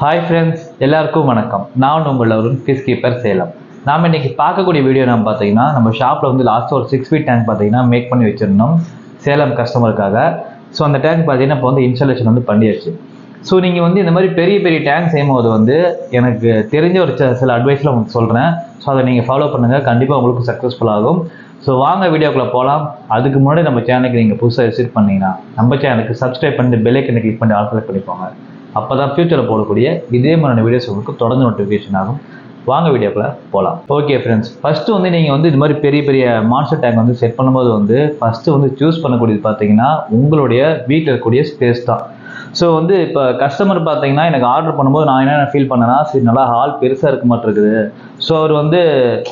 Hi friends, எல்லாருக்கும் வணக்கம். நான் உங்கள் ஒரு ஃபிஷ் கீப்பர் சேலம். நாம் இன்னைக்கு பார்க்கக்கூடிய வீடியோ நம்ம பார்த்தீங்கன்னா நம்ம ஷாப்பில் வந்து லாஸ்ட்டாக ஒரு 6 feet டேங்க் பார்த்தீங்கன்னா மேக் பண்ணி வச்சிருந்தோம் சேலம் கஸ்டமருக்காக. ஸோ அந்த டேங்க் பார்த்தீங்கன்னா இப்போ வந்து இன்ஸ்டாலேஷன் வந்து பண்ணியாச்சு. ஸோ நீங்கள் வந்து இந்த மாதிரி பெரிய பெரிய டேங்க் செய்யும்போது வந்து எனக்கு தெரிஞ்ச ஒரு சில அட்வைஸில் உங்களுக்கு சொல்கிறேன். ஸோ அதை நீங்கள் ஃபாலோ பண்ணுங்கள், கண்டிப்பாக உங்களுக்கு சக்ஸஸ்ஃபுல் ஆகும். ஸோ வாங்க வீடியோக்குள்ளே போகலாம். அதுக்கு முன்னாடி நம்ம சேனலுக்கு நீங்கள் புதுசாக விசிட் பண்ணிங்கன்னா நம்ம சேனலுக்கு சப்ஸ்கிரைப் பண்ணிட்டு பெல் ஐக்கனை கிளிக் பண்ணி ஆல் செலக்ட் பண்ணிக்கோங்க. அப்போ தான் ஃபியூச்சரில் போடக்கூடிய இதே மாதிரியான வீடியோஸ் உங்களுக்கு தொடர்ந்து நோட்டிஃபிகேஷன் ஆகும். வாங்க வீடியோக்குள்ளே போகலாம். ஓகே ஃப்ரெண்ட்ஸ், ஃபஸ்ட்டு வந்து நீங்கள் வந்து இது மாதிரி பெரிய பெரிய மான்ஸ்டர் டேங்க் வந்து செட் பண்ணும்போது வந்து ஃபஸ்ட்டு வந்து சூஸ் பண்ணக்கூடியது பார்த்தீங்கன்னா உங்களுடைய வீட்டில் இருக்கக்கூடிய ஸ்பேஸ் தான். ஸோ வந்து இப்போ கஸ்டமர் பார்த்தீங்கன்னா எனக்கு ஆர்டர் பண்ணும்போது நான் என்ன ஃபீல் பண்ணேன்னா, சரி நல்லா ஹால் பெருசாக இருக்க மாட்டிருக்குது. ஸோ அவர் வந்து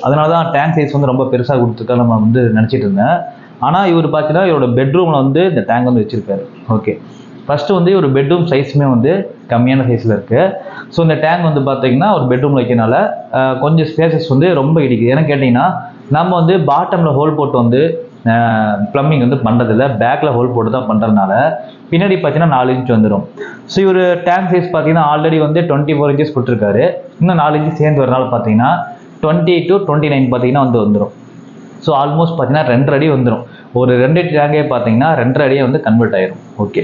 அதனால தான் டேங்க் சைஸ் வந்து ரொம்ப பெருசாக கொடுத்துருக்கா நம்ம வந்து நினச்சிட்டு இருந்தேன். ஆனால் இவர் பார்த்தீங்கன்னா இவரோட பெட்ரூமில் வந்து இந்த டேங்க் வந்து வச்சுருக்காரு. ஓகே, ஃபஸ்ட்டு வந்து ஒரு பெட்ரூம் சைஸுமே வந்து கம்மியான சைஸில் இருக்குது. ஸோ இந்த டேங்க் வந்து பார்த்தீங்கன்னா ஒரு பெட்ரூமில் வைக்கிறனால கொஞ்சம் ஸ்பேசஸ் வந்து ரொம்ப இடிக்குது. ஏன்னு கேட்டிங்கன்னா நம்ம வந்து பாட்டமில் ஹோல் போட்டு வந்து ப்ளம்பிங் வந்து பண்ணுறதில்ல, பேக்கில் ஹோல் போட்டு தான் பண்ணுறதுனால பின்னாடி பார்த்தீங்கன்னா 4 inch வந்துடும். ஸோ இவர் டேங்க் சைஸ் பார்த்தீங்கன்னா ஆல்ரெடி வந்து 24 inches கொடுத்துருக்காரு. இன்னும் 4 inch சேர்ந்து வரனால பார்த்தீங்கன்னா 20 to 29 பார்த்தீங்கன்னா வந்துடும். ஸோ ஆல்மோஸ்ட் பார்த்தீங்கன்னா 2.5 அடி வந்துடும். ஒரு 2 அடி டேங்கே பார்த்தீங்கன்னா 2.5 அடியே வந்து கன்வெர்ட் ஆயிரும். ஓகே,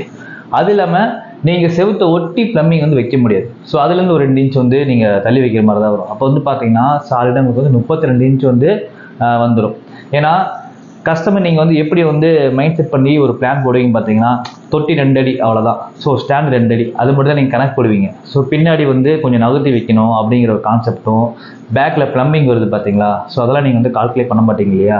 அது இல்லாமல் நீங்கள் செவுத்தை ஒட்டி ப்ளம்பிங் வந்து வைக்க முடியாது. ஸோ அதுலேருந்து ஒரு 2 inch வந்து நீங்கள் தள்ளி வைக்கிற மாதிரி தான் வரும். அப்போ வந்து பார்த்தீங்கன்னா சாலிடாக உங்களுக்கு வந்து 32 inch வந்து வந்துடும். ஏன்னா கஸ்டமர் நீங்கள் வந்து எப்படி வந்து மைண்ட் செட் பண்ணி ஒரு பிளான் போடுவீங்க பார்த்தீங்கன்னா தொட்டி 2 அடி அவ்வளோதான். ஸோ ஸ்டாண்ட் 2 அடி அது மட்டும் தான் நீங்கள் கணக்கு போடுவீங்க. ஸோ பின்னாடி வந்து கொஞ்சம் நகர்த்தி வைக்கணும் அப்படிங்கிற ஒரு கான்செப்டும், பேக்கில் ப்ளம்பிங் வருது பார்த்தீங்களா, ஸோ அதெல்லாம் நீங்கள் வந்து கால்குலேட் பண்ண மாட்டீங்க இல்லையா.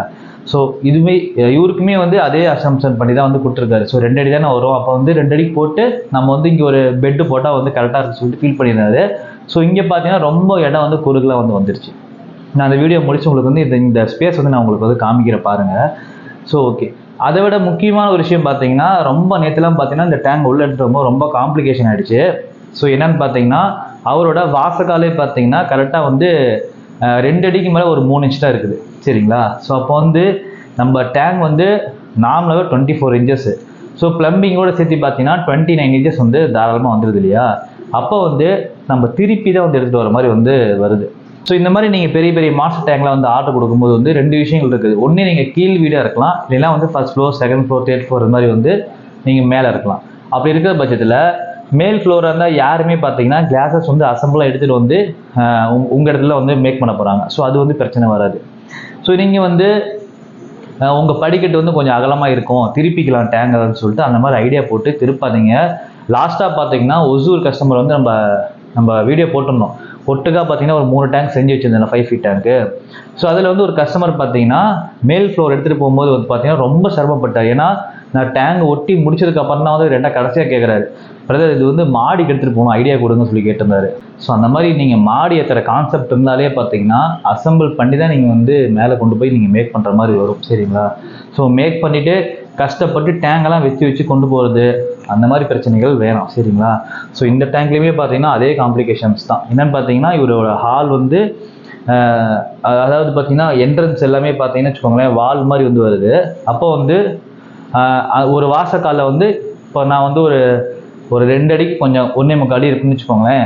ஸோ இதுவுமே இவருக்குமே வந்து அதே அசம்ஷன் பண்ணி தான் வந்து கொடுத்துருக்காரு. ஸோ 2 அடி தானே வரும், அப்போ வந்து 2 அடிக்கு போட்டு நம்ம வந்து இங்கே ஒரு பெட்டு போட்டால் வந்து கரெக்டாக இருக்குன்னு சொல்லிட்டு ஃபீல் பண்ணியிருந்தாரு. ஸோ இங்கே பார்த்தீங்கன்னா ரொம்ப இடம் வந்து குறுகலாக வந்து வந்துருச்சு. நான் அந்த வீடியோ முடிச்சு உங்களுக்கு வந்து இந்த ஸ்பேஸ் வந்து நான் உங்களுக்கு வந்து காமிக்கிற பாருங்கள். ஸோ ஓகே, அதை விட முக்கியமான ஒரு விஷயம் பார்த்தீங்கன்னா ரொம்ப நேற்றுலாம் பார்த்தீங்கன்னா இந்த டேங்க் உள்ள எடுத்துட்டு ரொம்ப காம்ப்ளிகேஷன் ஆகிடுச்சு. ஸோ என்னன்னு பார்த்தீங்கன்னா அவரோட வாசக்காலே பார்த்தீங்கன்னா கரெக்டாக வந்து 2 அடிக்கு மேலே ஒரு 3 inch தான் இருக்குது. சரிங்களா. ஸோ அப்போ வந்து நம்ம டேங்க் வந்து நார்மலாகவே 24 inches. ஸோ ப்ளம்பிங்கோட சேர்த்து பார்த்தீங்கன்னா 29 inches வந்து தாராளமாக வந்துடுது இல்லையா. அப்போ வந்து நம்ம திருப்பி தான் வந்து எடுத்துகிட்டு வர மாதிரி வந்து வருது. ஸோ இந்த மாதிரி நீங்கள் பெரிய பெரிய மாஸ்டர் டேங்கில் வந்து ஆர்டர் கொடுக்கும்போது வந்து 2 விஷயங்கள் இருக்குது. ஒன்று நீங்கள் கீழ் வீடாக இருக்கலாம், இல்லைனா வந்து 1st floor 2nd floor 3rd floor இது மாதிரி வந்து நீங்கள் மேலே இருக்கலாம். அப்படி இருக்கிற பட்சத்தில் மேல் ஃப்ளோராக இருந்தால் யாருமே பார்த்தீங்கன்னா கிளாஸஸ் வந்து அசம்பிளாக எடுத்துகிட்டு வந்து உங்கள் இடத்துல வந்து மேக் பண்ண போகிறாங்க. ஸோ அது வந்து பிரச்சனை வராது. ஸோ நீங்கள் வந்து உங்கள் படிக்கட்டு வந்து கொஞ்சம் அகலமாக இருக்கும், திருப்பிக்கலாம் டேங்க் அதுன்னு சொல்லிட்டு அந்த மாதிரி ஐடியா போட்டு திருப்பாதீங்க. லாஸ்ட்டாக பார்த்தீங்கன்னா ஒசூர் கஸ்டமர் வந்து நம்ம வீடியோ போட்டிருந்தோம். ஒட்டுக்காக பார்த்தீங்கன்னா ஒரு 3 டேங்க் செஞ்சு வச்சுருந்தேன் 5 feet டேங்க்கு. ஸோ அதில் வந்து ஒரு கஸ்டமர் பார்த்தீங்கன்னா மேல் ஃப்ளோர் எடுத்துகிட்டு போகும்போது வந்து பார்த்தீங்கன்னா ரொம்ப சிரமப்பட்டார். ஏன்னா நான் டேங்க் ஒட்டி முடிச்சதுக்கப்புறம் தான் வந்து 2 கடைசியாக கேட்குறாரு, பிரதர் இது வந்து மாடிக்கு எடுத்துகிட்டு போகணும் ஐடியா கொடுங்கன்னு சொல்லி கேட்டிருந்தாரு. ஸோ அந்த மாதிரி நீங்கள் மாடி ஏற்றுற கான்செப்ட் இருந்தாலே பார்த்தீங்கன்னா அசம்பிள் பண்ணி தான் நீங்கள் வந்து மேலே கொண்டு போய் நீங்கள் மேக் பண்ணுற மாதிரி வரும். சரிங்களா. ஸோ மேக் பண்ணிவிட்டு கஷ்டப்பட்டு டேங்கெல்லாம் வச்சு கொண்டு போகிறது அந்த மாதிரி பிரச்சனைகள் வேணும். சரிங்களா. ஸோ இந்த டேங்க்லேயுமே பார்த்தீங்கன்னா அதே காம்ப்ளிகேஷன்ஸ் தான். என்னென்னு பார்த்தீங்கன்னா இவரோட ஹால் வந்து அதாவது பார்த்தீங்கன்னா என்ட்ரன்ஸ் எல்லாமே பார்த்தீங்கன்னா வச்சுக்கோங்களேன் வால் மாதிரி வந்து வருது. அப்போ வந்து ஒரு வாசக்காலில் வந்து இப்போ நான் வந்து ஒரு 2 அடிக்கு கொஞ்சம் 1.25 அடி இருக்குன்னு வச்சுக்கோங்களேன்.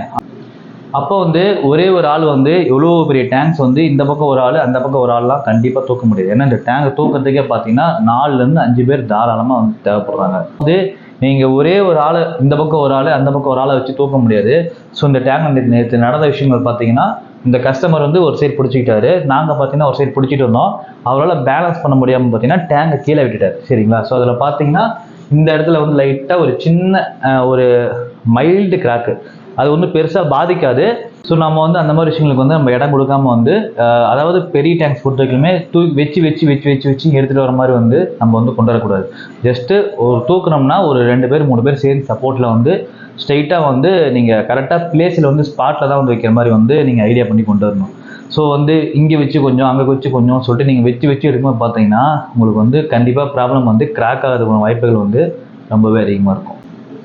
அப்போ வந்து ஒரே ஒரு ஆள் வந்து எவ்வளோ பெரிய டேங்க்ஸ் வந்து இந்த பக்கம் ஒரு ஆள் அந்த பக்கம் ஒரு ஆள்லாம் கண்டிப்பாக தூக்க முடியாது. ஏன்னா இந்த டேங்கை தூக்கிறதுக்கே பார்த்தீங்கன்னா 4லேருந்து 5 பேர் தாராளமாக வந்து தேவைப்படுறாங்க. வந்து நீங்கள் ஒரே ஒரு ஆள் இந்த பக்கம் ஒரு ஆள் அந்த பக்கம் ஒரு ஆளை வச்சு தூக்க முடியாது. ஸோ இந்த டேங்க் நேற்று நடந்த விஷயங்கள் பார்த்தீங்கன்னா இந்த கஸ்டமர் வந்து ஒரு சைடு பிடிச்சிக்கிட்டாரு, நாங்கள் பார்த்தீங்கன்னா ஒரு சைடு பிடிச்சிட்டு இருந்தோம். அவரால் பேலன்ஸ் பண்ண முடியாமல் பார்த்தீங்கன்னா டேங்கை கீழே விட்டுட்டார். சரிங்களா. ஸோ அதில் பார்த்தீங்கன்னா இந்த இடத்துல வந்து லைட்டாக ஒரு சின்ன ஒரு மைல்டு கிராக்கு, அது வந்து பெருசாக பாதிக்காது. ஸோ நம்ம வந்து அந்த மாதிரி விஷயங்களுக்கு வந்து நம்ம இடம் கொடுக்காம வந்து அதாவது பெரிய டேங்க்ஸ் பொறுத்த வரைக்குமே வச்சு எடுத்துகிட்டு வர மாதிரி வந்து நம்ம வந்து கொண்டு வரக்கூடாது. ஜஸ்ட்டு ஒரு தூக்குனோம்னா ஒரு 2 பேர் 3 பேர் சேர்ந்து சப்போர்ட்டில் வந்து ஸ்ட்ரைட்டாக வந்து நீங்கள் கரெக்டாக பிளேஸில் வந்து ஸ்பாட்டில் தான் வந்து வைக்கிற மாதிரி வந்து நீங்கள் ஐடியா பண்ணி கொண்டு வரணும். ஸோ வந்து இங்கே வச்சு கொஞ்சம் அங்கே வச்சு கொஞ்சம் சொல்லிட்டு நீங்கள் வச்சு எடுக்கும்போது பார்த்தீங்கன்னா உங்களுக்கு வந்து கண்டிப்பாக ப்ராப்ளம் வந்து கிராக் ஆகிறதுக்கான வாய்ப்புகள் வந்து ரொம்பவே அதிகமாக இருக்கும்.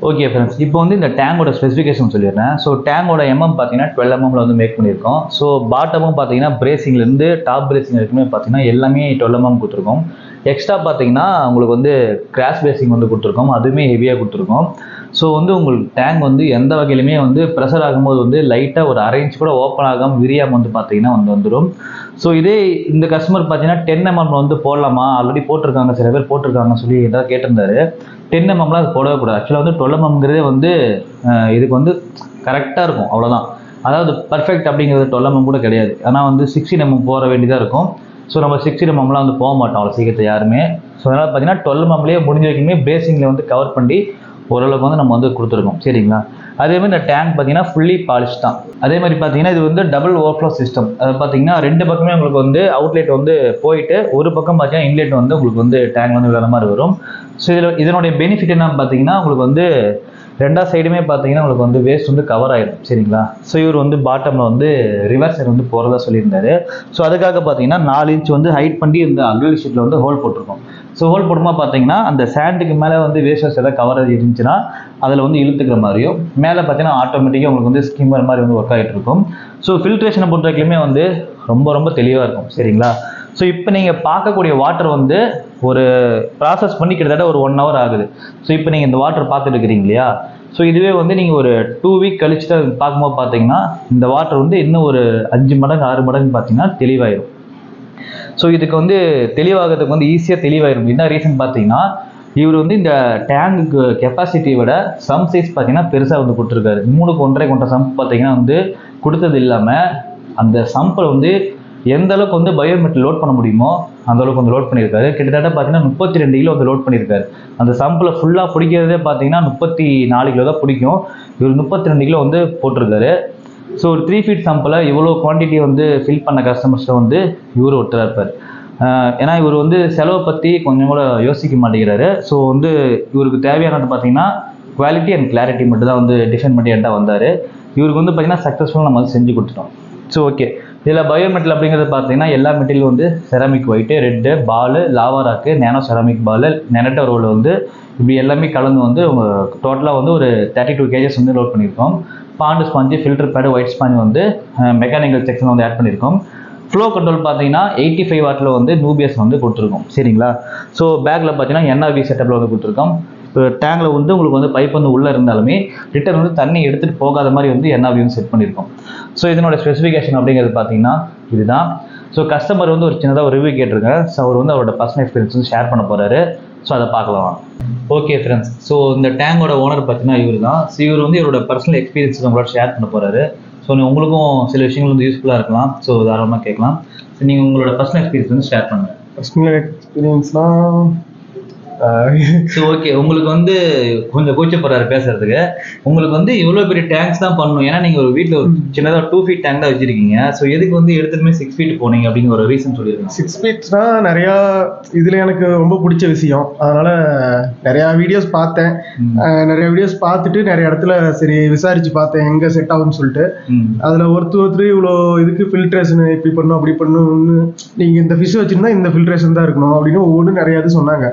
ஓகே ஃப்ரெண்ட்ஸ், இப்போ வந்து இந்த டேங்கோட ஸ்பெசிஃபிகேஷன் சொல்லிடுறேன். ஸோ டேங்கோட பார்த்தீங்கன்னா 12 mm வந்து மேக் பண்ணியிருக்கோம். ஸோ பாட்டமும் பார்த்தீங்கன்னா பிரேசிங்லேருந்து டாப் பிரேசிங் வரைக்குமே பார்த்தீங்கன்னா எல்லாமே 12 mm கொடுத்துருக்கோம். எக்ஸ்ட்ரா பார்த்தீங்கன்னா உங்களுக்கு வந்து கிராஸ் பேசிங் வந்து கொடுத்துருக்கோம், அதுவுமே ஹெவியாக கொடுத்துருக்கோம். ஸோ வந்து உங்களுக்கு டேங்க் வந்து எந்த வகையிலுமே வந்து ப்ரெஷர் ஆகும்போது வந்து லைட்டாக ஒரு 1/2 இன்ச் கூட ஓப்பன் ஆகாமல் விரியாமல் வந்து பார்த்தீங்கன்னா வந்துடும். ஸோ இதே இந்த கஸ்டமர் பார்த்தீங்கன்னா 10 mm வந்து போடலாமா, ஆல்ரெடி போட்டிருக்காங்க, சில பேர் போட்டிருக்காங்கன்னு சொல்லி ஏதாவது கேட்டிருந்தாரு. 10 mmலாம் அது போடவே கூடாது. ஆக்சுவலாக வந்து 12 mmங்கிறதே வந்து இதுக்கு வந்து கரெக்டாக இருக்கும், அவ்வளோதான். அதாவது பர்ஃபெக்ட் அப்படிங்கிறது 12 mm கூட கிடையாது. ஆனால் வந்து 16 mm போட வேண்டியதாக இருக்கும். ஸோ நம்ம 16 mmலாம் வந்து போக மாட்டோம் அவ்வளோ சீக்கிரத்தை யாருமே. ஸோ அதனால் பார்த்தீங்கன்னா 12 mmலேயே முடிஞ்ச வரைக்குமே பேசிங்கில் வந்து கவர் பண்ணி ஓரளவுக்கு வந்து நம்ம வந்து கொடுத்துருக்கோம், சரிங்களா. அதே மாதிரி இந்த டேங்க் பார்த்தீங்கன்னா ஃபுல்லி பாலிஷ் தான். அதே மாதிரி பார்த்தீங்கன்னா இது வந்து டபுள் ஓவர்ஃப்ளோ சிஸ்டம். அது பார்த்தீங்கன்னா 2 பக்கமே உங்களுக்கு வந்து அவுட்லெட் வந்து போயிட்டு ஒரு பக்கம் பார்த்தீங்கன்னா இன்லெட் வந்து உங்களுக்கு வந்து டேங்க் வந்து விழுற மாதிரி வரும். ஸோ இதனுடைய பெனிஃபிட் என்ன பார்த்தீங்கன்னா உங்களுக்கு வந்து 2 சைடுமே பார்த்தீங்கன்னா உங்களுக்கு வந்து வேஸ்ட் வந்து கவர் ஆகிடும், சரிங்களா. ஸோ இவர் வந்து பாட்டமில் வந்து ரிவர்ஸ் சைடு வந்து போகிறதா சொல்லியிருந்தாரு. ஸோ அதுக்காக பார்த்தீங்கன்னா 4 இன்ச் வந்து ஹைட் பண்ணி இந்த அக்ரிலிக் ஷீட்டில் வந்து ஹோல் போட்டிருக்கோம். ஸோ ஹோல் போடும்போது பார்த்தீங்கன்னா அந்த சேண்டுக்கு மேலே வந்து வேஸ்டர்ஸ் ஏதாவது கவர் இருந்துச்சுன்னா அதில் வந்து இழுத்துக்கிற மாதிரியும், மேலே பார்த்தீங்கன்னா ஆட்டோமேட்டிக்காக உங்களுக்கு வந்து ஸ்கிம்மர் மாதிரி வந்து ஒர்க் ஆகிட்டு இருக்கும். ஸோ ஃபில்ட்ரேஷனை பொறுத்த வரைக்குமே வந்து ரொம்ப ரொம்ப தெளிவாக இருக்கும், சரிங்களா. ஸோ இப்போ நீங்கள் பார்க்கக்கூடிய வாட்டர் வந்து ஒரு ப்ராசஸ் பண்ணி கிட்டத்தட்ட ஒரு 1 hour ஆகுது. ஸோ இப்போ நீங்கள் இந்த வாட்டர் பார்த்துட்டு இருக்கிறீங்க இல்லையா. ஸோ இதுவே வந்து நீங்கள் ஒரு 2 week கழிச்சுட்டு பார்க்கும்போது பார்த்தீங்கன்னா இந்த வாட்டர் வந்து இன்னும் ஒரு 5 மடங்கு 6 மடங்கு பார்த்தீங்கன்னா தெளிவாயிடும். ஸோ இதுக்கு வந்து தெளிவாகிறதுக்கு வந்து ஈஸியாக தெளிவாயிடும். என்ன ரீசன் பார்த்தீங்கன்னா இவர் வந்து இந்த டேங்குக்கு கெப்பாசிட்டியை விட சம் சைஸ் பார்த்தீங்கன்னா பெருசாக வந்து கொடுத்துருக்காரு. 3க்கு 1.5 கொண்ட சம்ப் பார்த்தீங்கன்னா வந்து கொடுத்தது இல்லாமல் அந்த சம்பில் வந்து எந்த அளவுக்கு வந்து பயோமெட்ரிக் லோட் பண்ண முடியுமோ அந்த அளவுக்கு வந்து லோட் பண்ணியிருக்காரு. கிட்டத்தட்ட பார்த்தீங்கன்னா 32 கிலோ வந்து லோட் பண்ணியிருக்காரு. அந்த சம்பில் ஃபுல்லாக பிடிக்கிறதே பார்த்தீங்கன்னா 34 கிலோ தான் பிடிக்கும். இவர் 32 கிலோ வந்து போட்டிருக்காரு. ஸோ ஒரு 3 feet சம்பில் இவ்வளோ குவான்டிட்டி வந்து ஃபில் பண்ண கஸ்டமர்ஸில் வந்து இவர் ஒருத்தராக இருப்பார். ஏன்னா இவர் வந்து செலவை பற்றி கொஞ்சம் கூட யோசிக்க மாட்டேங்கிறாரு. ஸோ வந்து இவருக்கு தேவையானது பார்த்தீங்கன்னா குவாலிட்டி அண்ட் கிளாரிட்டி மட்டும் தான் வந்து டிஃபைன் பண்ணி என்கிட்ட வந்தார். இவருக்கு வந்து பார்த்தீங்கன்னா சக்ஸஸ்ஃபுல்லாக நம்ம வந்து செஞ்சு கொடுத்துட்டோம். ஸோ ஓகே, இதில் பயோமெட்டல் அப்படிங்கிறது பார்த்தீங்கன்னா எல்லா மெட்டீரியல் வந்து செராமிக் ஒயிட்டு, ரெட்டு, பால், லாவா ராக்கு, நேனோ செராமிக் பால், நெனட்டோ ரோல் வந்து இப்படி எல்லாமே கலந்து வந்து டோட்டலாக வந்து ஒரு 32 kgs வந்து லோட் பண்ணியிருக்கோம். பாண்டு sponge, filter pad, white sponge வந்து மெக்கானிக்கல் செக்ஷன் வந்து ஆட் பண்ணியிருக்கோம். ஃப்ளோ கண்ட்ரோல் பார்த்தீங்கன்னா 85 வாட்டில் வந்து நூபியஸ் வந்து கொடுத்துருக்கோம், சரிங்களா. ஸோ பேக்கில் பார்த்தீங்கன்னா NRV செட்டப்பில் வந்து கொடுத்துருக்கோம். இப்போ டேங்கில் வந்து உங்களுக்கு வந்து பைப் வந்து உள்ளே இருந்தாலுமே ரிட்டர்ன் வந்து தண்ணி எடுத்துகிட்டு போகாத மாதிரி வந்து NRV வந்து செட் பண்ணியிருக்கோம். ஸோ இதனோட ஸ்பெசிஃபிகேஷன் அப்படிங்கிறது பார்த்தீங்கன்னா இதுதான். ஸோ கஸ்டமர் வந்து ஒரு சின்னதாக ஒரு ரிவ்யூ கேட்டிருக்கேன். ஸோ அவர் வந்து அவரோட பர்சனல் எக்ஸ்பீரியன்ஸ் வந்து ஷேர் பண்ண போகிறாரு. ஸோ அதை பார்க்கலாம். ஓகே ஃப்ரெண்ட்ஸ், ஸோ இந்த டேங்கோட ஓனர் பார்த்தீங்கன்னா இவர் தான். ஸோ இவர் வந்து இவரோட பர்சனல் எக்ஸ்பீரியன்ஸ் உங்களோட ஷேர் பண்ண போகிறாரு. ஸோ உங்களுக்கும் சில விஷயங்கள் வந்து யூஸ்ஃபுல்லாக இருக்கலாம். ஸோ தாராளமாக கேட்கலாம். ஸோ நீங்கள் உங்களோட பர்சனல் எக்ஸ்பீரியன்ஸ் வந்து ஷேர் பண்ணுங்கள். பர்சனல் எக்ஸ்பீரியன்ஸ்னால் ஸோ ஓகே, உங்களுக்கு வந்து கொஞ்சம் கூச்சப்படுறாரு பேசுறதுக்கு. உங்களுக்கு வந்து இவ்வளோ பெரிய டேங்க்ஸ் தான் பண்ணணும், ஏன்னா நீங்கள் ஒரு வீட்டில் ஒரு சின்னதாக 2 feet டேங்க் தான் வச்சிருக்கீங்க. ஸோ எதுக்கு வந்து எடுத்துமே 6 feet போனீங்க அப்படிங்கிற ஒரு ரீசன் சொல்லியிருக்கேன். 6 feetனா நிறையா இதில் எனக்கு ரொம்ப பிடிச்ச விஷயம். அதனால் நிறையா வீடியோஸ் பார்த்தேன். நிறைய வீடியோஸ் பார்த்துட்டு நிறைய இடத்துல சரி விசாரிச்சு பார்த்தேன் எங்கே செட் ஆகும்னு சொல்லிட்டு. அதில் ஒருத்தர் இவ்வளோ இதுக்கு ஃபில்ட்ரேஷன் இப்படி பண்ணணும் அப்படி பண்ணணும்னு, நீங்கள் இந்த ஃபிஷ் வச்சுருந்தா இந்த ஃபில்ட்ரேஷன் தான் இருக்கணும் அப்படின்னு ஒவ்வொன்றும் நிறையா இது சொன்னாங்க.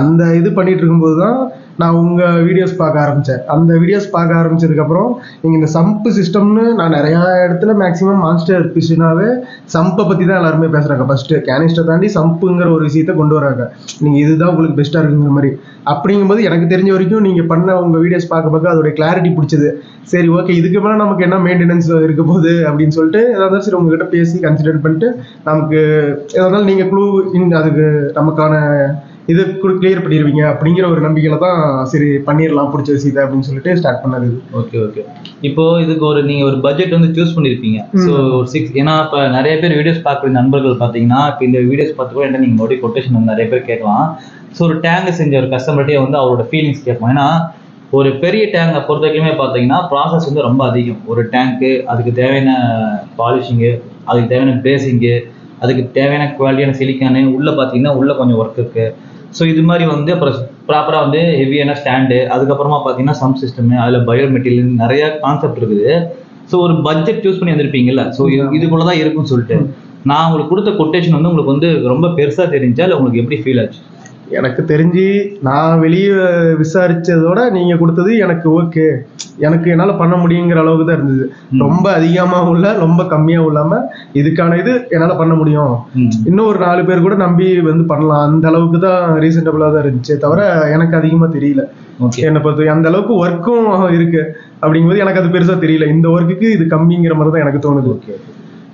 அந்த இது பண்ணிட்டு இருக்கும்போது தான் நான் உங்கள் வீடியோஸ் பார்க்க ஆரம்பித்தேன். அந்த வீடியோஸ் பார்க்க ஆரம்பிச்சதுக்கப்புறம் நீங்கள் இந்த சம்பு சிஸ்டம்னு நான் நிறையா இடத்துல மேக்ஸிமம் மான்ஸ்டர் ஃபிஷ்னாவே சம்பை பற்றி தான் எல்லாருமே பேசுகிறாங்க. ஃபஸ்ட்டு கேனிஸ்டர் தாண்டி சம்புங்கிற ஒரு விஷயத்த கொண்டு வராங்க. நீங்கள் இதுதான் உங்களுக்கு பெஸ்ட்டாக இருக்குங்கிற மாதிரி. அப்படிங்கும்போது எனக்கு தெரிஞ்ச வரைக்கும் நீங்கள் பண்ண உங்கள் வீடியோஸ் பார்க்க அதோடைய கிளாரிட்டி பிடிச்சது. சரி ஓகே, இதுக்கு மேலே நமக்கு என்ன மெயின்டெனன்ஸ் இருக்க போகுது அப்படின்னு சொல்லிட்டு ஏதாவது சரி உங்ககிட்ட பேசி கன்சிடர் பண்ணிட்டு நமக்கு எதாவது நீங்கள் க்ளூ அதுக்கு நமக்கான இது கிளியர் பண்ணிடுவீங்க அப்படிங்கிற ஒரு நம்பிக்கையில தான் சரி பண்ணிடலாம் பிடிச்ச விஷயத்தை அப்படின்னு சொல்லிட்டு ஸ்டார்ட் பண்ணது. ஓகே ஓகே, இப்போ இதுக்கு ஒரு நீங்கள் ஒரு பட்ஜெட் வந்து சூஸ் பண்ணியிருப்பீங்க. ஸோ ஒரு 6, ஏன்னா இப்போ நிறைய பேர் வீடியோஸ் பார்க்குற நண்பர்கள் பார்த்தீங்கன்னா இப்போ இந்த வீடியோஸ் பார்த்து கூட என்ன நீங்கள் மறுபடியும் கொட்டேஷன் வந்து நிறைய பேர் கேட்கலாம். ஸோ ஒரு டேங்க் செஞ்ச ஒரு கஸ்டமர்கிட்டே வந்து அவரோட ஃபீலிங்ஸ் கேட்போம். ஏன்னா ஒரு பெரிய டேங்கை பொறுத்த வரைக்குமே பார்த்தீங்கன்னா ப்ராசஸ் வந்து ரொம்ப அதிகம். ஒரு டேங்க்கு, அதுக்கு தேவையான பாலிஷிங்கு, அதுக்கு தேவையான பேசிங்கு, அதுக்கு தேவையான குவாலிட்டியான சிலிக்கானு, உள்ளே பார்த்தீங்கன்னா உள்ளே கொஞ்சம் ஒர்க் இருக்குது. ஸோ இது மாதிரி வந்து அப்புறம் ப்ராப்பராக வந்து ஹெவியான ஸ்டாண்டு, அதுக்கப்புறமா பார்த்தீங்கன்னா சம் சிஸ்டமு, அதில் பயோ மெட்டீரியல் நிறையா கான்செப்ட் இருக்குது. ஸோ ஒரு பட்ஜெட் சூஸ் பண்ணி வந்திருப்பீங்கல்ல. ஸோ இதுக்குள்ள தான் இருக்குன்னு சொல்லிட்டு நான் உங்களுக்கு கொடுத்த கொட்டேஷன் வந்து உங்களுக்கு வந்து ரொம்ப பெருசாக தெரிஞ்சா இல்லை உங்களுக்கு எப்படி ஃபீல் ஆச்சு? எனக்கு தெரிஞ்சு நான் வெளியே விசாரிச்சதோட நீங்க கொடுத்தது எனக்கு ஓகே, எனக்கு என்னால பண்ண முடியுங்கிற அளவுக்கு தான் இருந்தது. ரொம்ப அதிகமாகவும் இல்லை, ரொம்ப கம்மியாகவும் இல்லாம இதுக்கான இது என்னால பண்ண முடியும், இன்னும் ஒரு 4 பேர் கூட நம்பி வந்து பண்ணலாம், அந்த அளவுக்கு தான் ரீசனபிளா தான் இருந்துச்சே தவிர எனக்கு அதிகமா தெரியல. என்னை பொறுத்த அந்த அளவுக்கு ஒர்க்கும் இருக்கு அப்படிங்கும்போது எனக்கு அது பெருசா தெரியல. இந்த ஒர்க்குக்கு இது கம்மிங்கிற மாதிரி தான் எனக்கு தோணுது.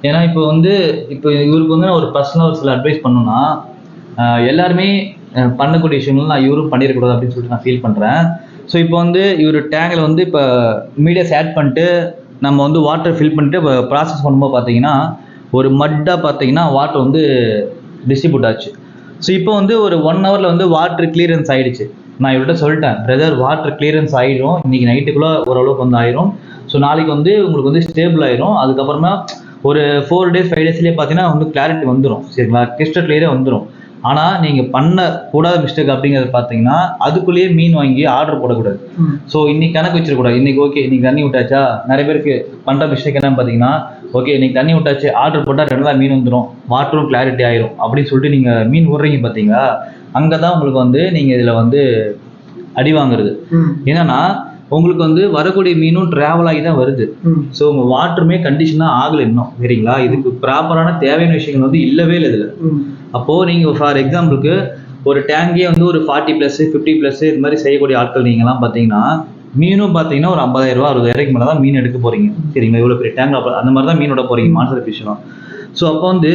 ஏன்னா இப்போ வந்து இப்போ இவருக்கு வந்து நான் ஒரு பர்சனல் ஒரு சில அட்வைஸ் பண்ணணும்னா, எல்லாருமே பண்ணக்கூடிய விஷயங்கள் நான் இவரும் பண்ணிடக்கூடாது அப்படின்னு சொல்லிட்டு நான் ஃபீல் பண்ணுறேன். ஸோ இப்போ வந்து இவர் டேங்கில் வந்து இப்போ மீடியாஸ் ஆட் பண்ணிட்டு நம்ம வந்து வாட்டர் ஃபில் பண்ணிட்டு இப்போ ப்ராசஸ் பண்ணும்போது பார்த்தீங்கன்னா ஒரு மட்டாக பார்த்தீங்கன்னா வாட்டர் வந்து டிஸ்ட்ரிபியூட் ஆச்சு. ஸோ இப்போ வந்து ஒரு 1 ஹவரில் வந்து வாட்டர் கிளியரன்ஸ் ஆகிடுச்சு. நான் இவர்கிட்ட சொல்லிட்டேன், பிரதர் வாட்டர் கிளியரன்ஸ் ஆகிடும், இன்றைக்கி நைட்டுக்குள்ளே ஓரளவுக்கு வந்து ஆயிரும், ஸோ நாளைக்கு வந்து உங்களுக்கு வந்து ஸ்டேபிள் ஆயிரும், அதுக்கப்புறமா ஒரு 4 டேஸ் 5 டேஸ்லேயே பார்த்தீங்கன்னா வந்து கிளாரிட்டி வந்துடும், சரிங்களா, கிறிஸ்டல் கிளியரே வந்துடும். ஆனால் நீங்கள் பண்ணக்கூடாத மிஸ்டேக் அப்படிங்கிறது பார்த்தீங்கன்னா அதுக்குள்ளேயே மீன் வாங்கி ஆர்டர் போடக்கூடாது. ஸோ இன்னைக்கு கணக்கு வச்சிடக்கூடாது, இன்னைக்கு ஓகே இன்னைக்கு தண்ணி விட்டாச்சா, நிறைய பேருக்கு பண்ணுற மிஸ்டேக் என்னன்னு பார்த்தீங்கன்னா, ஓகே இன்னைக்கு தண்ணி விட்டாச்சு ஆர்டர் போட்டால் 2 நாள் மீன் வந்துடும், வாட்டரும் கிளாரிட்டி ஆயிரும் அப்படின்னு சொல்லிட்டு நீங்கள் மீன் விடுறீங்க பார்த்தீங்களா, அங்கே தான் உங்களுக்கு வந்து நீங்கள் இதில் வந்து அடி வாங்குறது. என்னன்னா உங்களுக்கு வந்து வரக்கூடிய மீனும் டிராவல் ஆகி தான் வருது. ஸோ உங்க வாட்டருமே கண்டிஷனாக ஆகலை இன்னும், சரிங்களா, இதுக்கு ப்ராப்பரான தேவையான விஷயங்கள் வந்து இல்லவே இல்லை இதில். அப்போது நீங்கள் ஃபார் எக்ஸாம்பிளுக்கு ஒரு டேங்கே வந்து ஒரு 40+, 50+ இது மாதிரி செய்யக்கூடிய ஆட்கள் நீங்கள்லாம் பார்த்தீங்கன்னா மீனும் பார்த்தீங்கன்னா ஒரு 50,000 ரூபா 60,000 மேலே தான் மீன் எடுக்க போகிறீங்க, சரிங்களா, இவ்வளோ பெரிய டேங்க் அந்த மாதிரி தான் மீன் விட போகிறீங்க மான்சர் ஃபிஷ்லாம். ஸோ அப்போ வந்து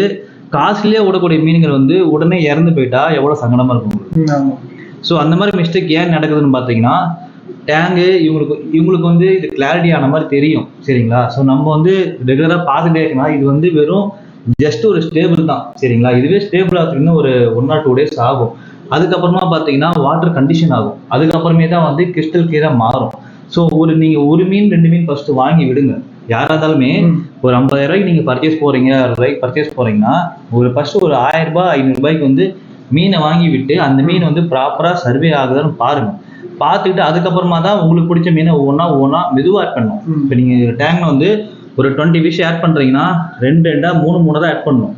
காஸ்ட்லியாக விடக்கூடிய மீன்கள் வந்து உடனே இறந்து போயிட்டா எவ்வளோ சங்கடமாக இருக்கும். ஸோ அந்த மாதிரி மிஸ்டேக் ஏன் நடக்குதுன்னு பார்த்தீங்கன்னா டேங்கு இவங்களுக்கு வந்து இது கிளாரிட்டி ஆன மாதிரி தெரியும், சரிங்களா. ஸோ நம்ம வந்து ரெகுலராக பார்த்துட்டே இருக்கணும், இது வந்து வெறும் ஜஸ்ட் ஒரு ஸ்டேபிள் தான், சரிங்களா. இதுவே ஸ்டேபிள் ஆகுதுன்னு ஒரு 1 or 2 days ஆகும். அதுக்கப்புறமா பார்த்தீங்கன்னா வாட்டர் கண்டிஷன் ஆகும், அதுக்கப்புறமே தான் வந்து கிறிஸ்டல் கிளியராக மாறும். ஸோ நீங்கள் ஒரு மீன் 2 மீன் ஃபர்ஸ்ட் வாங்கி விடுங்க. யாராக இருந்தாலுமே ஒரு 50,000 ரூபாய்க்கு நீங்கள் பர்ச்சேஸ் போகிறீங்க, 60 ரூபாய்க்கு பர்ச்சேஸ் போகிறீங்கன்னா ஃபர்ஸ்ட் ஒரு 1000 ரூபாய் 500 ரூபாய்க்கு வந்து மீனை வாங்கி விட்டு அந்த மீன் வந்து ப்ராப்பராக சர்வே ஆகுதுன்னு பாருங்கள். பார்த்துக்கிட்டு அதுக்கப்புறமா தான் உங்களுக்கு பிடிச்ச மீனை ஒவ்வொன்றா மெதுவாக ஆட் பண்ணணும். இப்போ நீங்கள் டேங்கில் வந்து ஒரு 20 fish ஆட் பண்ணுறீங்கன்னா 2 தான் ஆட் பண்ணணும்.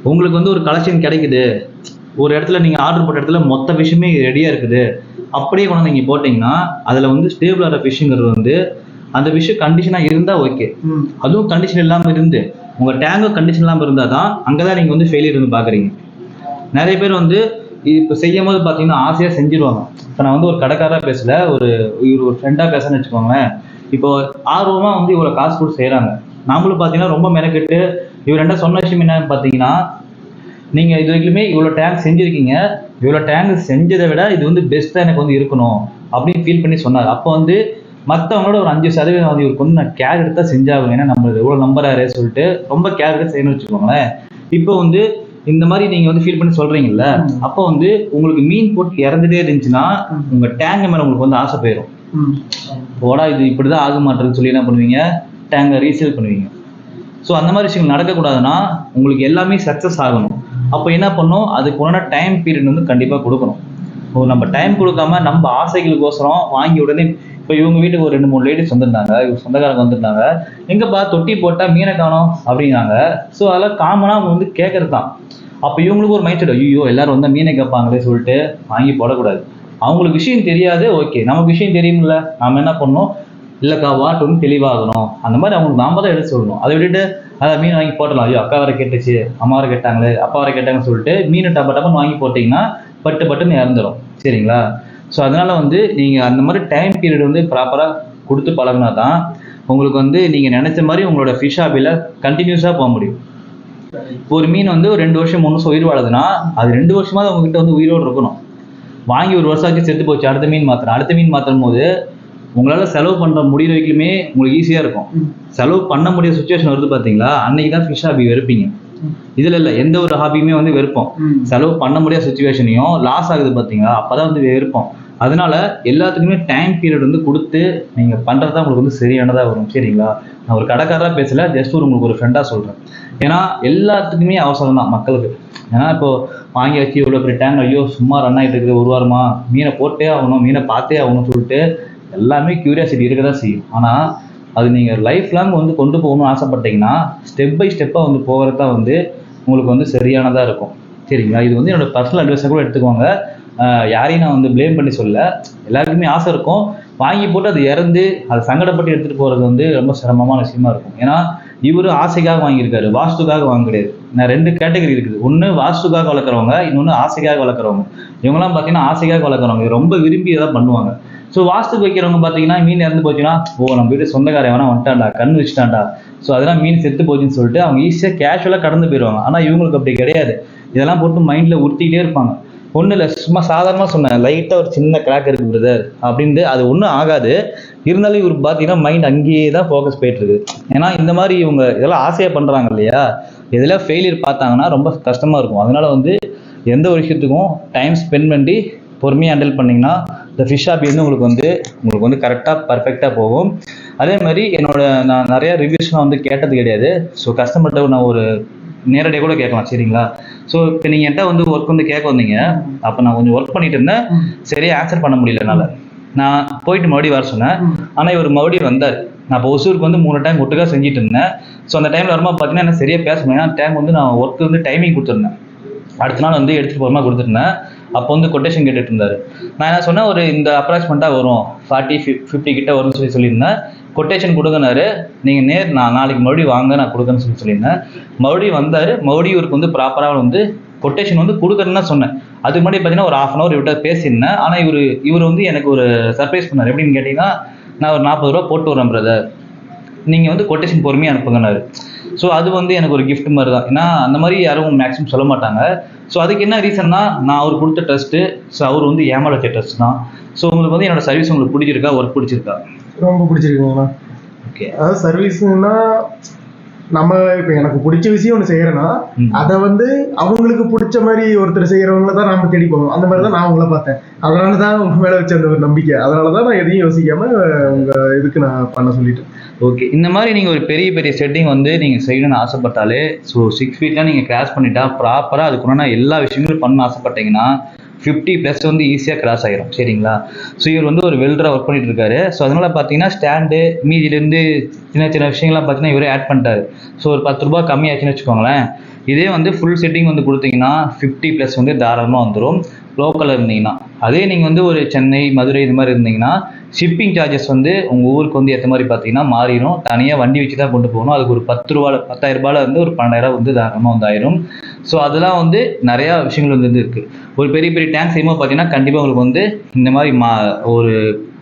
உங்களுக்கு வந்து ஒரு கலெக்ஷன் கிடைக்குது, ஒரு இடத்துல நீங்கள் ஆர்டர் போட்ட இடத்துல மொத்த ஃபிஷ்ஷுமே ரெடியாக இருக்குது, அப்படியே கொண்டு நீங்கள் போட்டிங்கன்னா அதில் வந்து ஸ்டேபிள் ஆகிற ஃபிஷ்ஷுங்கிறது வந்து அந்த ஃபிஷ்ஷு கண்டிஷனாக இருந்தால் ஓகே. அதுவும் கண்டிஷன் இல்லாமல் இருந்து உங்கள் டேங்கும் கண்டிஷன் இல்லாமல் இருந்தால் தான் அங்கே தான் நீங்கள் வந்து ஃபெயிலியர் வந்து பார்க்குறீங்க. நிறைய பேர் வந்து இப்போ செய்யும் போது பார்த்தீங்கன்னா ஆசையாக செஞ்சிருவாங்க. இப்போ நான் வந்து ஒரு கடைக்காராக பேசல, ஒரு ஃப்ரெண்டாக பேசுன்னு வச்சுக்கோங்களேன். இப்போ ஆர்வமாக வந்து இவ்வளோ காசு கொடுத்து செய்கிறாங்க, நாமளும் பார்த்தீங்கன்னா ரொம்ப மெனக்கெட்டு இவர் ரெண்டா சொன்ன விஷயம் என்னன்னு பார்த்தீங்கன்னா, நீங்கள் இது வரைக்குமே இவ்வளோ டேங்க் செஞ்சுருக்கீங்க, இவ்வளோ டேங்க் செஞ்சதை விட இது வந்து பெஸ்ட்டாக எனக்கு வந்து இருக்கணும் அப்படின்னு ஃபீல் பண்ணி சொன்னார். அப்போ வந்து மற்றவங்களோட ஒரு 5% வந்து இவருக்கு வந்து நான் கேர் எடுத்தா செஞ்சாகும், ஏன்னா நம்மளுக்கு எவ்வளோ நம்பராரு சொல்லிட்டு ரொம்ப கேர் எடுத்து செய்யணும்னு வச்சுக்கோங்களேன். இப்போ வந்து இந்த மாதிரி நீங்க வந்து ஃபீல் பண்ணி சொல்றீங்கல்ல, அப்போ வந்து உங்களுக்கு மீன் போட்டு இறந்துட்டே இருந்துச்சுன்னா உங்க டேங்க் மேல உங்களுக்கு வந்து ஆசை போயிடும். போடா இது இப்படிதான் ஆக மாட்டேன்னு சொல்லி என்ன பண்ணுவீங்க, டேங்கை ரீசேல் பண்ணுவீங்க. ஸோ அந்த மாதிரி விஷயங்கள் நடக்கக்கூடாதுன்னா உங்களுக்கு எல்லாமே சக்ஸஸ் ஆகணும். அப்போ என்ன பண்ணும், அதுக்கு உடனே டைம் பீரியட் வந்து கண்டிப்பாக கொடுக்கணும். நம்ம டைம் கொடுக்காம நம்ம ஆசைகளுக்கோசரம் வாங்கி உடனே இப்போ இவங்க வீட்டுக்கு ஒரு 2-3 லேடிஸ் வந்திருந்தாங்க, இவங்க சொந்தக்காரங்க வந்திருந்தாங்க, எங்கப்பா தொட்டி போட்டால் மீனை காணோம் அப்படின்னாங்க. ஸோ அதெல்லாம் காமனாக அவங்க வந்து கேட்கறது தான். அப்போ இவங்களுக்கு ஒரு மைண்ட் செட், ஐயோ எல்லாரும் வந்து மீனை கேட்பாங்களே சொல்லிட்டு வாங்கி போடக்கூடாது. அவங்களுக்கு விஷயம் தெரியாது, ஓகே நமக்கு விஷயம் தெரியுமில்ல, நாம் என்ன பண்ணணும், இல்லைக்கா வாட்டர் வந்து தெளிவாகணும் அந்த மாதிரி அவங்களுக்கு நாம தான் எடுத்து சொல்லணும். அதை விட்டுட்டு அதை மீன் வாங்கி போட்டலாம், ஐயோ அக்கா வரை கேட்டுச்சு, அம்மா வரை கேட்டாங்களே, அப்பா வரை கேட்டாங்கன்னு சொல்லிட்டு மீன் டப்பன்னு வாங்கி போட்டிங்கன்னா பட்டுன்னு இறந்துடும், சரிங்களா. ஸோ அதனால வந்து நீங்கள் அந்த மாதிரி டைம் பீரியட் வந்து ப்ராப்பராக கொடுத்து பழகினா தான் உங்களுக்கு வந்து நீங்கள் நினச்ச மாதிரி உங்களோட ஃபிஷ் ஹாபியில் கண்டினியூஸாக போக முடியும். ஒரு மீன் வந்து ஒரு 2 வருஷம் 3 வருஷம் உயிர் வாழுதுன்னா அது 2 வருஷமாவது உங்ககிட்ட வந்து உயிரோடு இருக்கணும். வாங்கி 1 வருஷம் ஆச்சு செத்து போச்சு, அடுத்த மீன் மாற்றும் போது உங்களால் செலவு பண்ணுற முடிகிற வரைக்குமே உங்களுக்கு ஈஸியாக இருக்கும். செலவு பண்ண முடிய சுச்சுவேஷன் வருது பார்த்தீங்களா, அன்னைக்கு தான் ஃபிஷ் ஹாபி வெறுப்பீங்க. இதில் இல்லை, எந்த ஒரு ஹாபியுமே வந்து வெறுப்போம். செலவு பண்ண முடியாத சுச்சுவேஷனையும் லாஸ் ஆகுது பார்த்தீங்களா, அப்போ தான் வந்து வெறுப்போம். அதனால எல்லாத்துக்குமே டைம் பீரியட் வந்து கொடுத்து நீங்கள் பண்ணுறது தான் உங்களுக்கு வந்து சரியானதாக வரும், சரிங்களா. நான் ஒரு கடைக்காரராக பேசல, ஜஸ்ட் உங்களுக்கு ஒரு ஃப்ரெண்டாக சொல்கிறேன். ஏன்னா எல்லாத்துக்குமே அவசரம் தான் மக்களுக்கு. ஏன்னா இப்போ வாங்கி வச்சு இவ்வளோ பெரிய டேங்க், ஐயோ சும்மா ரன் ஆகிட்டு இருக்குது, 1 வாரமா மீனை போட்டே ஆகணும், மீனை பார்த்தே ஆகணும்னு சொல்லிட்டு எல்லாமே க்யூரியாசிட்டி இருக்க தான் செய்யும். ஆனால் அது நீங்கள் லைஃப் லாங் வந்து கொண்டு போகணும்னு ஆசைப்பட்டீங்கன்னா ஸ்டெப் பை ஸ்டெப்பாக வந்து போகிறது தான் வந்து உங்களுக்கு வந்து சரியானதாக இருக்கும். சரிங்களா. இது வந்து என்னோட பர்சனல் அட்வைஸாக கூட எடுத்துக்கோங்க. யாரையும் நான் வந்து ப்ளேம் பண்ணி சொல்ல. எல்லாருக்குமே ஆசை இருக்கும், வாங்கி போட்டு அது இறந்து அது சங்கடப்பட்டு எடுத்துகிட்டு போகிறது வந்து ரொம்ப சிரமமான விஷயமா இருக்கும். ஏன்னா இவரு ஆசைக்காக வாங்கியிருக்காரு, வாஸ்துக்காக வாங்க கிடையாது. நான் 2 கேட்டகரி இருக்குது. ஒன்று வாஸ்துக்காக வளர்க்குறவங்க, இன்னொன்று ஆசைக்காக வளர்க்குறவங்க. இவங்கெல்லாம் பார்த்தீங்கன்னா ஆசைக்காக வளர்க்குறவங்க, ரொம்ப விரும்பி எதாவது பண்ணுவாங்க. ஸோ வாஸ்துக்கு வைக்கிறவங்க பார்த்தீங்கன்னா மீன் இறந்து போச்சுன்னா, நம்ம வீட்டு சொந்தக்காரன் வேணா வந்துட்டான்டா, கண் வச்சுட்டான்டா, ஸோ அதெல்லாம் மீன் செத்து போச்சுன்னு சொல்லிட்டு அவங்க ஈஸியாக கேஷுவலாக கடந்து போயிடுவாங்க. ஆனால் இவங்களுக்கு அப்படி கிடையாது. இதெல்லாம் போட்டு மைண்டில் உறுத்திக்கிட்டே இருப்பாங்க. ஒன்றும் இல்லை, சும்மா சாதாரணமாக சொன்னேன், லைட்டாக ஒரு சின்ன கிராக் இருக்கு பிரதர் அப்படின்ட்டு, அது ஒன்றும் ஆகாது. இருந்தாலும் இவருக்கு பார்த்தீங்கன்னா மைண்ட் அங்கேயே தான் ஃபோக்கஸ் போயிட்டு இருக்கு. ஏன்னா இந்த மாதிரி இவங்க இதெல்லாம் ஆசையாக பண்ணுறாங்க இல்லையா, இதெல்லாம் ஃபெயிலியர் பார்த்தாங்கன்னா ரொம்ப கஷ்டமாக இருக்கும். அதனால வந்து எந்த ஒரு விஷயத்துக்கும் டைம் ஸ்பெண்ட் பண்ணி பொறுமையாக ஹேண்டில் பண்ணிங்கன்னா இந்த ஃபிஷ் ஷாப் வந்து உங்களுக்கு வந்து கரெக்டாக பர்ஃபெக்டாக போகும். அதே மாதிரி நான் நிறைய ரிவ்யூஸ்லாம் வந்து கேட்டது கிடையாது. ஸோ கஸ்டமர்கிட்ட நான் ஒரு நேரடியாக கூட கேட்கலாம், சரிங்களா. ஸோ இப்போ நீங்கள் என்கிட்ட வந்து ஒர்க் வந்து கேட்க வந்தீங்க, அப்போ நான் கொஞ்சம் ஒர்க் பண்ணிட்டு இருந்தேன், சரியா ஆன்சர் பண்ண முடியலனால நான் போயிட்டு மறுபடியும் வர சொன்னேன். ஆனால் இவர் மறுபடியும் வந்தார். நான் இப்போ ஒசூருக்கு வந்து 3 டைம் ஒட்டுக்காக செஞ்சுட்டு இருந்தேன். ஸோ அந்த டைமில் வரும்போது பார்த்தீங்கன்னா என்ன சரியாக பேச முடியும். ஏன்னா டைம் வந்து நான் ஒர்க்கு வந்து டைமிங் கொடுத்துருந்தேன், அடுத்த நாள் வந்து எடுத்துகிட்டு போகிற மாதிரி கொடுத்துருந்தேன். அப்போ வந்து கொட்டேஷன் கேட்டுட்டு இருந்தார். நான் என்ன சொன்னேன், ஒரு இந்த அப்ராக்சிமெண்ட்டாக வரும் 40-50 கிட்ட வரும்னு சொல்லியிருந்தேன். கொட்டேஷன் கொடுங்கனாரு. நீங்கள் நான் நாளைக்கு மறுபடியும் வாங்க, நான் கொடுக்குறேன்னு சொல்லியிருந்தேன். மறுபடியும் வந்தார். மறுபடியும் இவருக்கு வந்து ப்ராப்பராக வந்து கொட்டேஷன் வந்து கொடுக்குறேன்னு தான் சொன்னேன். அதுக்கு முன்னாடி பார்த்தீங்கன்னா ஒரு 1/2 hour இவர்கிட்ட பேசியிருந்தேன். ஆனால் இவர் வந்து எனக்கு ஒரு சர்ப்ரைஸ் பண்ணார். எப்படின்னு கேட்டிங்கன்னா, நான் ஒரு 40 ரூபா போட்டு வரேன் பிரதர், நீங்கள் வந்து கொட்டேஷன் பொறுமையாக அனுப்புங்கன்னாரு. ஸோ அது வந்து எனக்கு ஒரு கிஃப்ட் மாதிரி தான். ஏன்னா அந்த மாதிரி யாரும் மேக்ஸிமம் சொல்ல மாட்டாங்க. ஸோ அதுக்கு என்ன ரீசன்னா, நான் அவர் கொடுத்த ட்ரஸ்ட்டு, ஸோ அவர் வந்து ஏமாற வச்ச ட்ரஸ்ட் தான். ஸோ உங்களுக்கு வந்து என்னோட சர்வீஸ் உங்களுக்கு பிடிச்சிருக்கா, ஒர்க் பிடிச்சிருக்கா? ரொம்ப பிடிச்சிருக்குங்கண்ணா. ஓகே, அதாவது சர்வீஸ்னா நம்ம இப்போ எனக்கு பிடிச்ச விஷயம் ஒன்று செய்யறேன்னா அதை வந்து அவங்களுக்கு பிடிச்ச மாதிரி ஒருத்தர் செய்யறவங்கள தான் நாம தேடி போவோம். அந்த மாதிரி தான் நான் உங்களை பார்த்தேன். அதனால தான் உங்க மேல வச்ச அந்த ஒரு நம்பிக்கை. அதனால தான் நான் எதையும் யோசிக்காம உங்க இதுக்கு நான் பண்ண சொல்லிட்டேன். ஓகே. இந்த மாதிரி நீங்கள் ஒரு பெரிய பெரிய செட்டிங் வந்து நீங்கள் செய்யணும்னு ஆசைப்பட்டாலே, ஸோ 6 ஃபீட்லாம் நீங்கள் கிராஸ் பண்ணிட்டா ப்ராப்பராக அதுக்குன்னா எல்லா விஷயங்களும் பண்ண ஆசைப்பட்டீங்கன்னா 50+ வந்து ஈஸியாக கிராஸ் ஆகிரும், சரிங்களா. ஸோ இவர் வந்து ஒரு வெல்டராக ஒர்க் பண்ணிட்டு இருக்காரு. ஸோ அதனால் பார்த்தீங்கன்னா ஸ்டாண்டு மீதிலேருந்து சின்ன சின்ன விஷயங்கள்லாம் பார்த்தீங்கன்னா இவரே ஆட் பண்ணிட்டாரு. ஸோ ஒரு 10 ரூபா கம்மியாச்சுன்னு வச்சுக்கோங்களேன். இதே வந்து ஃபுல் செட்டிங் வந்து கொடுத்தீங்கன்னா 50+ வந்து தாராளமாக வந்துடும் லோக்கலில் இருந்தீங்கன்னா. அதே நீங்கள் வந்து ஒரு சென்னை, மதுரை இது மாதிரி இருந்தீங்கன்னா ஷிப்பிங் சார்ஜஸ் வந்து உங்கள் ஊருக்கு வந்து ஏற்ற மாதிரி பார்த்தீங்கன்னா மாறிடும். தனியாக வண்டி வச்சு தான் கொண்டு போகணும். அதுக்கு ஒரு 10,000 ரூபாயில் வந்து ஒரு 12,000 வந்து தாராளமாக வந்து ஆயிரும். ஸோ அதெல்லாம் வந்து நிறையா விஷயங்கள் வந்து இருக்குது. ஒரு பெரிய பெரிய டேங்க் செய்யும்போது பார்த்தீங்கன்னா கண்டிப்பாக உங்களுக்கு வந்து இந்த மாதிரி ஒரு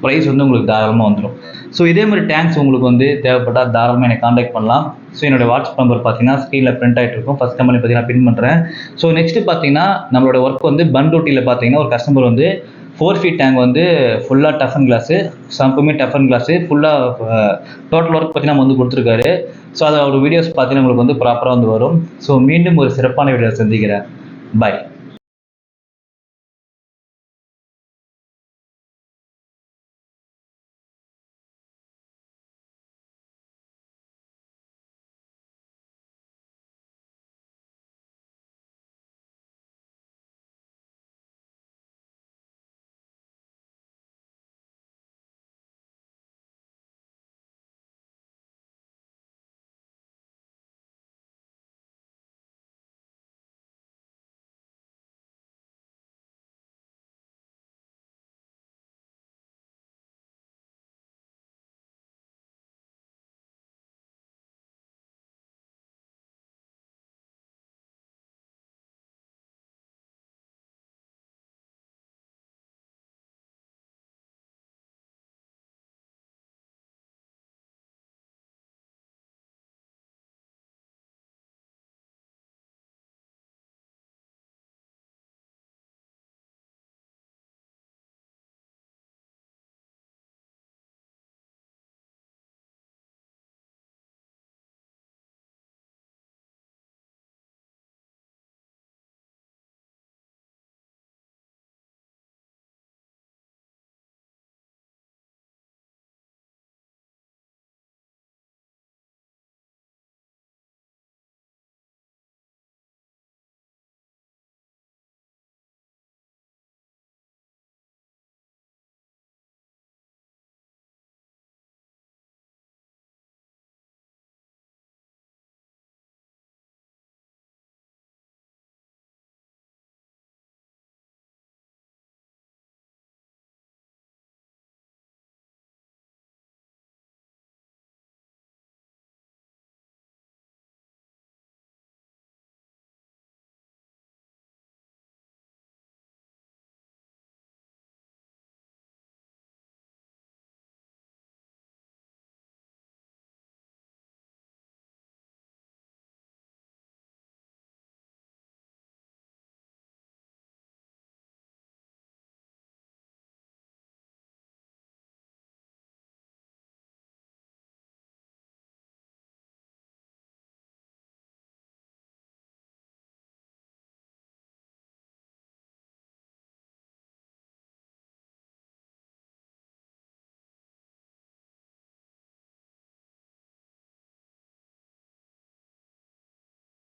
ப்ரைஸ் வந்து உங்களுக்கு தாராளமாக வந்துடும். ஸோ இதே மாதிரி டேங்க்ஸ் உங்களுக்கு வந்து தேவைப்பட்டால் தாராளமாக என்னை காண்டாக்ட் பண்ணலாம். ஸோ என்னோடய வாட்ஸ்அப் நம்பர் பார்த்தீங்கன்னா ஸ்க்ரீனில் பிரிண்ட் ஆகிட்டு இருக்கும். ஃபஸ்ட் கம்பெனி பார்த்தீங்கன்னா பின் பண்ணுறேன். ஸோ நெக்ஸ்ட்டு பார்த்தீங்கன்னா நம்மளோட ஒர்க் வந்து பண்டோட்டியில் பார்த்தீங்கன்னா ஒரு கஸ்டமர் வந்து 4 ஃபீட் டேங்க் வந்து ஃபுல்லாக டஃபன் கிளாஸு, சம்புமே டஃபன் கிளாஸு ஃபுல்லாக டோட்டல் ஒர்க் பார்த்தீங்கன்னா நம்ம வந்து கொடுத்துருக்காரு. ஸோ அதோட வீடியோஸ் பார்த்தீங்கன்னா உங்களுக்கு வந்து ப்ராப்பராக வந்து வரும். ஸோ மீண்டும் ஒரு சிறப்பான வீடியோ சந்திக்கிறேன். பாய்.